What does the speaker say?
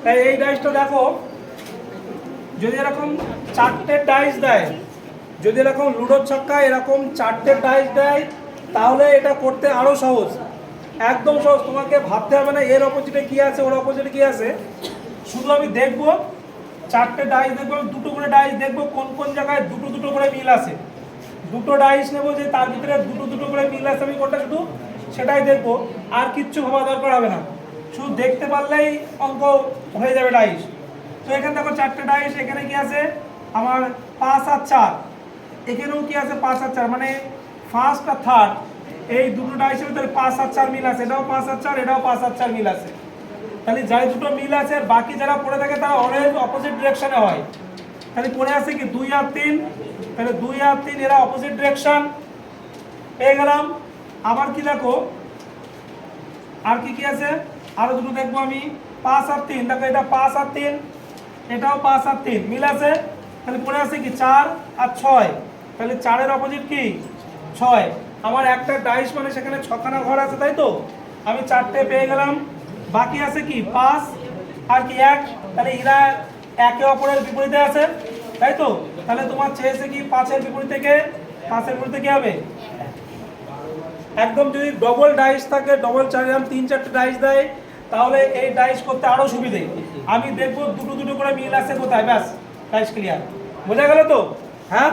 তাই এই ডাইসটা দেখো, যদি এরকম চারটে ডাইস দেয়, যদি এরকম লুডোর ছক্কা এরকম চারটে ডাইস দেয়, তাহলে এটা করতে আরো সহজ, একদম সহজ। তোমাকে ভাবতে হবে না এর অপোজিটে কি আছে ওর অপোজিটে কি আছে, শুধু আমি দেখবো চারটে ডাইস দেখবো, দুটো করে ডাইস দেখবো কোন কোন জায়গায় দুটো দুটো করে মিল আছে, দুটো ডাইস নেবো যে তার ভিতরে দুটো দুটো করে মিল আছে, আমি কোনটা শুধু সেটাই দেখবো, আর কিচ্ছু ভাবা দরকার হবে না, শুধু দেখতে পারলেই অঙ্ক হয়ে যাবে ডাইস। তো এখানে দেখো চারটে ডাইস, এখানে কি আছে আমার 5 আর 4, এখানেও কি আছে 5 আর 4, মানে ফার্স্ট আর থার্ড এই দুটো ডাইসের ভিতরে 5 আর 4 মিল আছে, এটাও 5 আর 4 এটাও 5 আর 4 মিল আছে। তাহলে যাই দুটো মিল আছে আর বাকি যারা পড়ে থাকে তারা অলওয়েজ অপোজিট ডিরেকশনে হয়। তাহলে পড়ে আছে কি 2 আর 3, তাহলে 2 আর 3 এরা অপোজিট ডিরেকশন পেয়ে গেলাম। আবার কি দেখো আর কি কি আছে, আরো দুটো দেখবো আমি 5 আর 3, দেখো এটা 5 আর 3 এটাও 5 আর 3 মিল আছে। তাহলে পড়ে আছে কি 4 আর 6, তাহলে 4 এর অপোজিট কি 6, আমার একটা ডাইস মানে সেখানে 6খানা ঘর আছে, তাই তো আমি 4টে পেয়ে গেলাম। বাকি আছে কি 5 আর কি 1, তাহলে এরা একে অপরের বিপরীতে আছে, তাই তো। তাহলে তোমার চেয়েছে কি 5-এর বিপরীতে কে, 5-এর বিপরীতে কি হবে, একদম যদি ডবল ডাইস থাকে, ডবল 3-4টে ডাইস দেয়, তাহলে এই ডাইস করতে আরো সুবিধে। আমি দেখবো দুটো দুটো করে মিল আছে কোথায়, ব্যাস ডাইস ক্লিয়ার, বোঝা গেল তো। হ্যাঁ